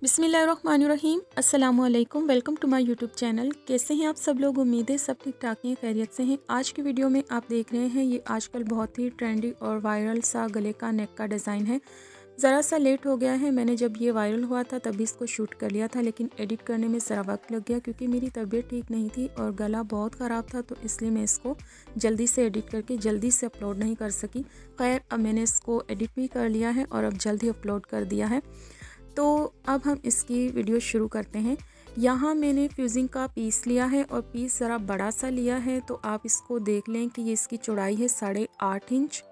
बिस्मिल्लाहिर्रहमानिर्रहीम। अस्सलामुअलैकुम। Welcome to my YouTube channel. कैसे हैं आप सब लोग? उम्मीद है सब ठीक ठाक हैं, खैरियत से हैं। आज की वीडियो में आप देख रहे हैं ये आजकल बहुत ही ट्रेंडी और वायरल सा गले का नेक का डिज़ाइन है। ज़रा सा लेट हो गया है, मैंने जब ये वायरल हुआ था तभी इसको शूट कर लिया था, लेकिन एडिट करने में ज़रा वक्त लग गया क्योंकि मेरी तबीयत ठीक नहीं थी और गला बहुत ख़राब था, तो इसलिए मैं इसको जल्दी से एडिट करके जल्दी से अपलोड नहीं कर सकी। खैर, अब मैंने इसको एडिट भी कर लिया है और अब जल्द ही अपलोड कर दिया है। तो अब हम इसकी वीडियो शुरू करते हैं। यहाँ मैंने फ्यूजिंग का पीस लिया है और पीस ज़रा बड़ा सा लिया है, तो आप इसको देख लें कि ये इसकी चौड़ाई है 8.5 इंच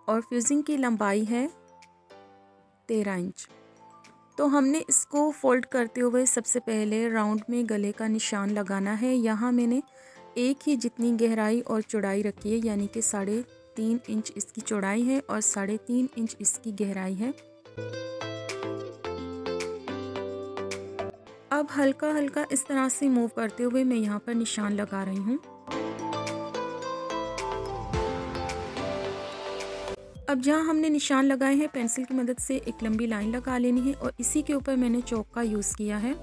और फ्यूजिंग की लंबाई है 13 इंच। तो हमने इसको फोल्ड करते हुए सबसे पहले राउंड में गले का निशान लगाना है। यहाँ मैंने एक ही जितनी गहराई और चौड़ाई रखी है, यानी कि 3.5 इंच इसकी चौड़ाई है और 3.5 इंच इसकी गहराई है। अब हल्का हल्का इस तरह से मूव करते हुए मैं यहाँ पर निशान लगा रही हूँ। अब जहाँ हमने निशान लगाए हैं, पेंसिल की मदद से एक लंबी लाइन लगा लेनी है और इसी के ऊपर मैंने चौक का यूज़ किया है।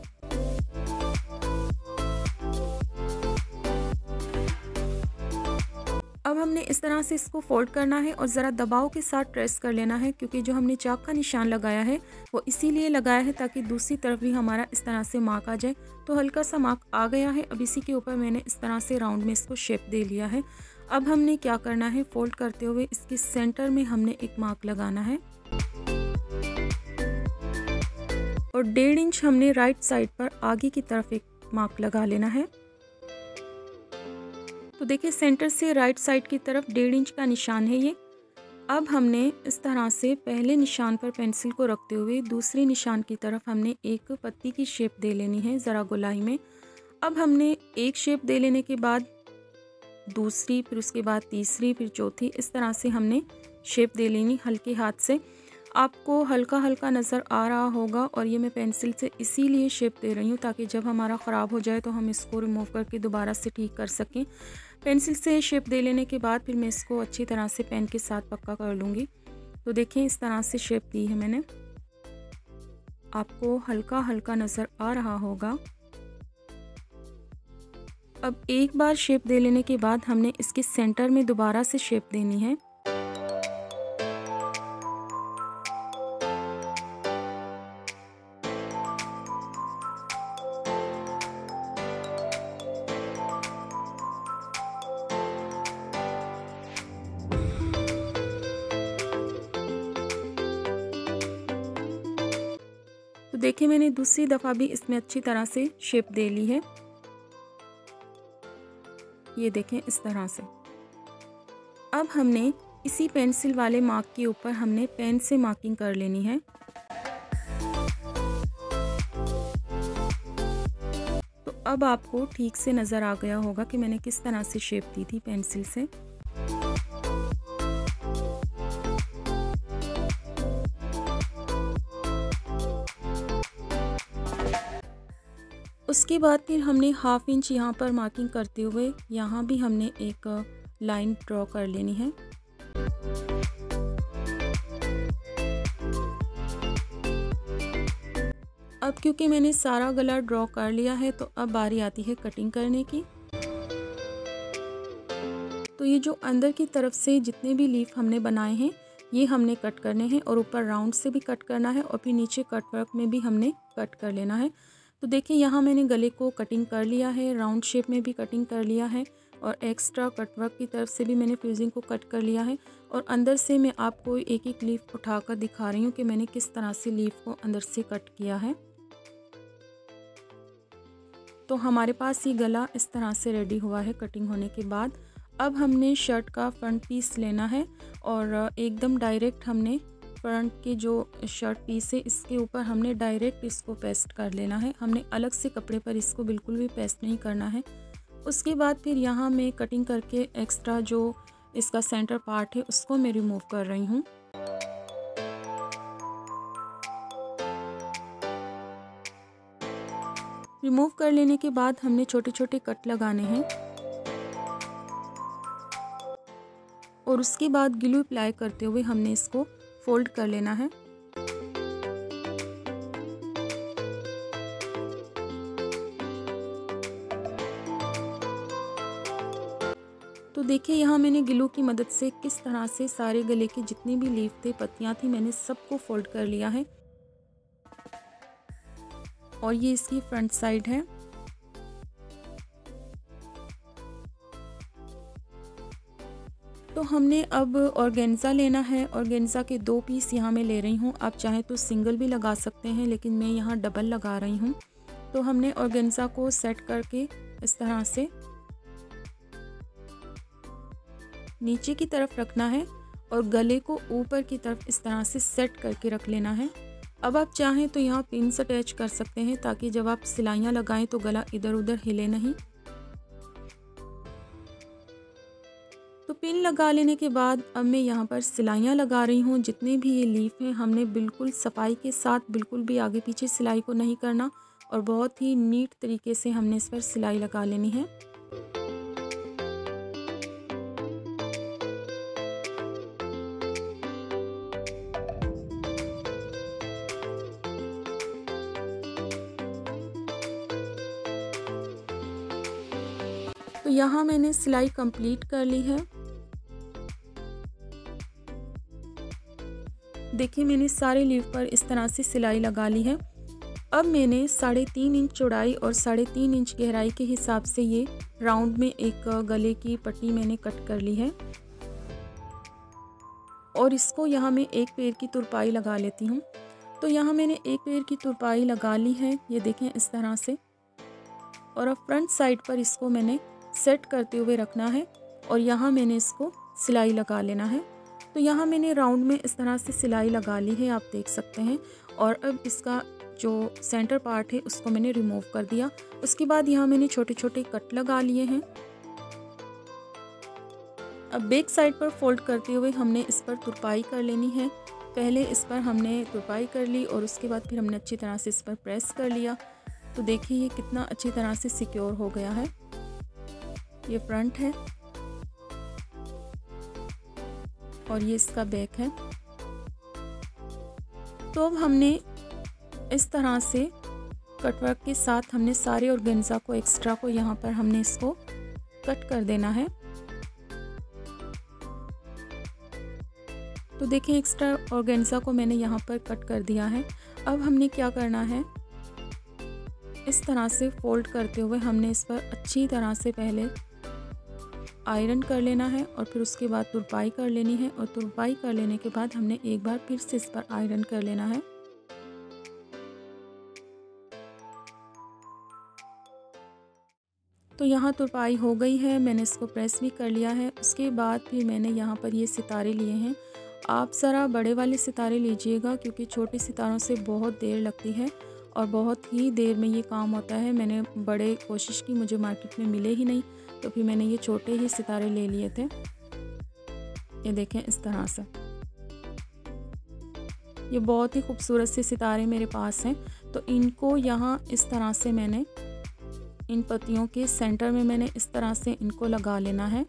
अब हमने इस तरह से इसको फोल्ड करना है और ज़रा दबाव के साथ प्रेस कर लेना है, क्योंकि जो हमने चाक का निशान लगाया है वो इसीलिए लगाया है ताकि दूसरी तरफ भी हमारा इस तरह से मार्क आ जाए। तो हल्का सा मार्क आ गया है। अब इसी के ऊपर मैंने इस तरह से राउंड में इसको शेप दे लिया है। अब हमने क्या करना है, फोल्ड करते हुए इसके सेंटर में हमने एक मार्क लगाना है और 1.5 इंच हमने राइट साइड पर आगे की तरफ एक मार्क लगा लेना है। तो देखिए, सेंटर से राइट साइड की तरफ 1.5 इंच का निशान है ये। अब हमने इस तरह से पहले निशान पर पेंसिल को रखते हुए दूसरे निशान की तरफ हमने एक पत्ती की शेप दे लेनी है, ज़रा गोलाई में। अब हमने एक शेप दे लेने के बाद दूसरी, फिर उसके बाद तीसरी, फिर चौथी, इस तरह से हमने शेप दे लेनी हल्के हाथ से। आपको हल्का हल्का नज़र आ रहा होगा और ये मैं पेंसिल से इसीलिए शेप दे रही हूँ ताकि जब हमारा ख़राब हो जाए तो हम इसको रिमूव करके दोबारा से ठीक कर सकें। पेंसिल से शेप दे लेने के बाद फिर मैं इसको अच्छी तरह से पेन के साथ पक्का कर लूँगी। तो देखिए, इस तरह से शेप दी है मैंने, आपको हल्का हल्का नज़र आ रहा होगा। अब एक बार शेप दे लेने के बाद हमने इसके सेंटर में दोबारा से शेप देनी है। तो देखिए, मैंने दूसरी दफ़ा भी इसमें अच्छी तरह से शेप दे ली है। ये देखें, इस तरह से। अब हमने इसी पेंसिल वाले मार्क के ऊपर हमने पेन से मार्किंग कर लेनी है। तो अब आपको ठीक से नज़र आ गया होगा कि मैंने किस तरह से शेप दी थी पेंसिल से। उसके बाद फिर हमने 1/2 इंच यहाँ पर मार्किंग करते हुए यहाँ भी हमने एक लाइन ड्रॉ कर लेनी है। अब क्योंकि मैंने सारा गला ड्रॉ कर लिया है तो अब बारी आती है कटिंग करने की। तो ये जो अंदर की तरफ से जितने भी लीफ हमने बनाए हैं ये हमने कट करने हैं और ऊपर राउंड से भी कट करना है और फिर नीचे कट वर्क में भी हमने कट कर लेना है। तो देखिए, यहाँ मैंने गले को कटिंग कर लिया है, राउंड शेप में भी कटिंग कर लिया है और एक्स्ट्रा कटवर्क की तरफ से भी मैंने फ्यूजिंग को कट कर लिया है। और अंदर से मैं आपको एक एक लीफ उठाकर दिखा रही हूँ कि मैंने किस तरह से लीफ को अंदर से कट किया है। तो हमारे पास ये गला इस तरह से रेडी हुआ है कटिंग होने के बाद। अब हमने शर्ट का फ्रंट पीस लेना है और एकदम डायरेक्ट हमने फ्रंट के जो शर्ट पीस है इसके ऊपर हमने डायरेक्ट इसको पेस्ट कर लेना है। हमने अलग से कपड़े पर इसको बिल्कुल भी पेस्ट नहीं करना है। उसके बाद फिर यहाँ मैं कटिंग करके एक्स्ट्रा जो इसका सेंटर पार्ट है उसको मैं रिमूव कर रही हूँ। रिमूव कर लेने के बाद हमने छोटे छोटे कट लगाने हैं और उसके बाद ग्लू अप्लाई करते हुए हमने इसको फोल्ड कर लेना है। देखिए यहाँ मैंने ग्लू की मदद से किस तरह से सारे गले के जितने भी लीफ थे, पत्तियाँ थी, मैंने सबको फोल्ड कर लिया है। और ये इसकी फ्रंट साइड है। तो हमने अब ऑर्गेन्जा लेना है। ऑर्गेन्जा के 2 पीस यहाँ मैं ले रही हूँ। आप चाहें तो सिंगल भी लगा सकते हैं, लेकिन मैं यहाँ डबल लगा रही हूँ। तो हमने ऑर्गेन्जा को सेट करके इस तरह से नीचे की तरफ रखना है और गले को ऊपर की तरफ इस तरह से सेट करके रख लेना है। अब आप चाहें तो यहाँ पिन्स अटैच कर सकते हैं, ताकि जब आप सिलाइयाँ लगाएं तो गला इधर उधर हिले नहीं। तो पिन लगा लेने के बाद अब मैं यहाँ पर सिलाइयाँ लगा रही हूँ। जितने भी ये लीफ हैं हमने बिल्कुल सफाई के साथ, बिल्कुल भी आगे पीछे सिलाई को नहीं करना और बहुत ही नीट तरीके से हमने इस पर सिलाई लगा लेनी है। तो यहाँ मैंने सिलाई कंप्लीट कर ली है। देखिए मैंने सारे लीफ पर इस तरह से सिलाई लगा ली है। अब मैंने 3.5 इंच चौड़ाई और 3.5 इंच गहराई के हिसाब से ये राउंड में एक गले की पट्टी मैंने कट कर ली है। और इसको यहाँ मैं एक पैर की तुरपाई लगा लेती हूँ। तो यहाँ मैंने एक पैर की तुरपाई लगा ली है, ये देखें इस तरह से। और अब फ्रंट साइड पर इसको मैंने सेट करते हुए रखना है और यहाँ मैंने इसको सिलाई लगा लेना है। तो यहाँ मैंने राउंड में इस तरह से सिलाई लगा ली है, आप देख सकते हैं। और अब इसका जो सेंटर पार्ट है उसको मैंने रिमूव कर दिया। उसके बाद यहाँ मैंने छोटे छोटे कट लगा लिए हैं। अब बैक साइड पर फोल्ड करते हुए हमने इस पर तुरपाई कर लेनी है। पहले इस पर हमने तुरपाई कर ली और उसके बाद फिर हमने अच्छी तरह से इस पर प्रेस कर लिया। तो देखिए ये कितना अच्छी तरह से सिक्योर हो गया है। ये फ्रंट है और ये इसका बैक है। तो अब हमने इस तरह से कटवर्क के साथ हमने सारे ऑर्गेन्जा को, एक्स्ट्रा को यहाँ पर हमने इसको कट कर देना है। तो देखिए एक्स्ट्रा ऑर्गेन्जा को मैंने यहाँ पर कट कर दिया है। अब हमने क्या करना है, इस तरह से फोल्ड करते हुए हमने इस पर अच्छी तरह से पहले आयरन कर लेना है और फिर उसके बाद तुरपाई कर लेनी है। और तुरपाई कर लेने के बाद हमने एक बार फिर से इस पर आयरन कर लेना है। तो यहाँ तुरपाई हो गई है, मैंने इसको प्रेस भी कर लिया है। उसके बाद फिर मैंने यहाँ पर ये सितारे लिए हैं। आप ज़रा बड़े वाले सितारे लीजिएगा, क्योंकि छोटे सितारों से बहुत देर लगती है और बहुत ही देर में ये काम होता है। मैंने बड़े कोशिश की, मुझे मार्केट में मिले ही नहीं, तो फिर मैंने ये छोटे ही सितारे ले लिए थे। ये देखें इस तरह से, ये बहुत ही खूबसूरत से सितारे मेरे पास हैं। तो इनको यहाँ इस तरह से मैंने इन पत्तियों के सेंटर में मैंने इस तरह से इनको लगा लेना है।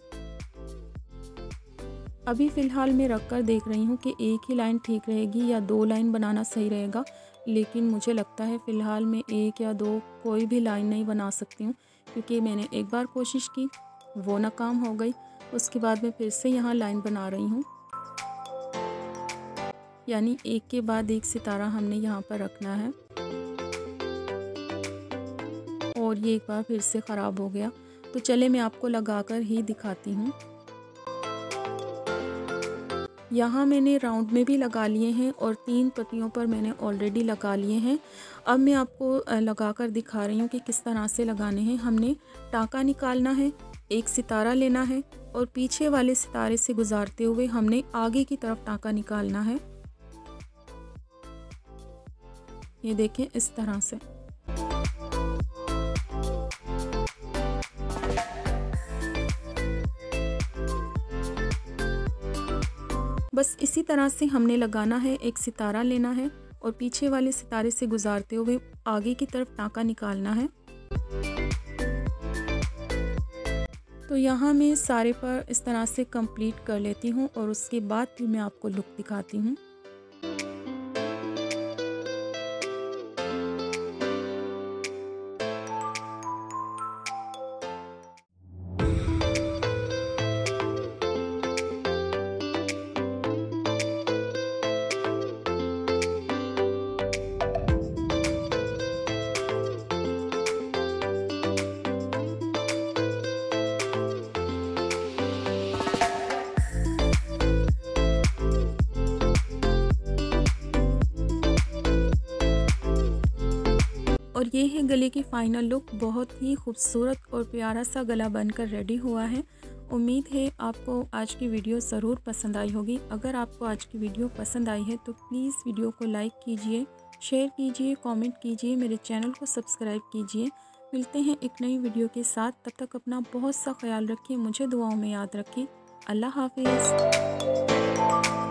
अभी फ़िलहाल मैं रख कर देख रही हूँ कि एक ही लाइन ठीक रहेगी या 2 लाइन बनाना सही रहेगा, लेकिन मुझे लगता है फ़िलहाल मैं 1 या 2 कोई भी लाइन नहीं बना सकती हूँ, क्योंकि मैंने एक बार कोशिश की, वो नाकाम हो गई। उसके बाद मैं फिर से यहाँ लाइन बना रही हूँ, यानी एक के बाद एक सितारा हमने यहाँ पर रखना है। और ये एक बार फिर से ख़राब हो गया, तो चले मैं आपको लगाकर ही दिखाती हूँ। यहाँ मैंने राउंड में भी लगा लिए हैं और 3 पत्तियों पर मैंने ऑलरेडी लगा लिए हैं। अब मैं आपको लगाकर दिखा रही हूँ कि किस तरह से लगाने हैं। हमने टाँका निकालना है, एक सितारा लेना है और पीछे वाले सितारे से गुजारते हुए हमने आगे की तरफ टाँका निकालना है। ये देखें इस तरह से। बस इसी तरह से हमने लगाना है। एक सितारा लेना है और पीछे वाले सितारे से गुजारते हुए आगे की तरफ टाँका निकालना है। तो यहाँ मैं सारे पर इस तरह से कंप्लीट कर लेती हूँ और उसके बाद फिर मैं आपको लुक दिखाती हूँ। ये है गले की फाइनल लुक। बहुत ही खूबसूरत और प्यारा सा गला बनकर रेडी हुआ है। उम्मीद है आपको आज की वीडियो ज़रूर पसंद आई होगी। अगर आपको आज की वीडियो पसंद आई है तो प्लीज़ वीडियो को लाइक कीजिए, शेयर कीजिए, कमेंट कीजिए, मेरे चैनल को सब्सक्राइब कीजिए। मिलते हैं एक नई वीडियो के साथ। तब तक अपना बहुत सा ख्याल रखिए, मुझे दुआओं में याद रखें। अल्लाह हाफिज़।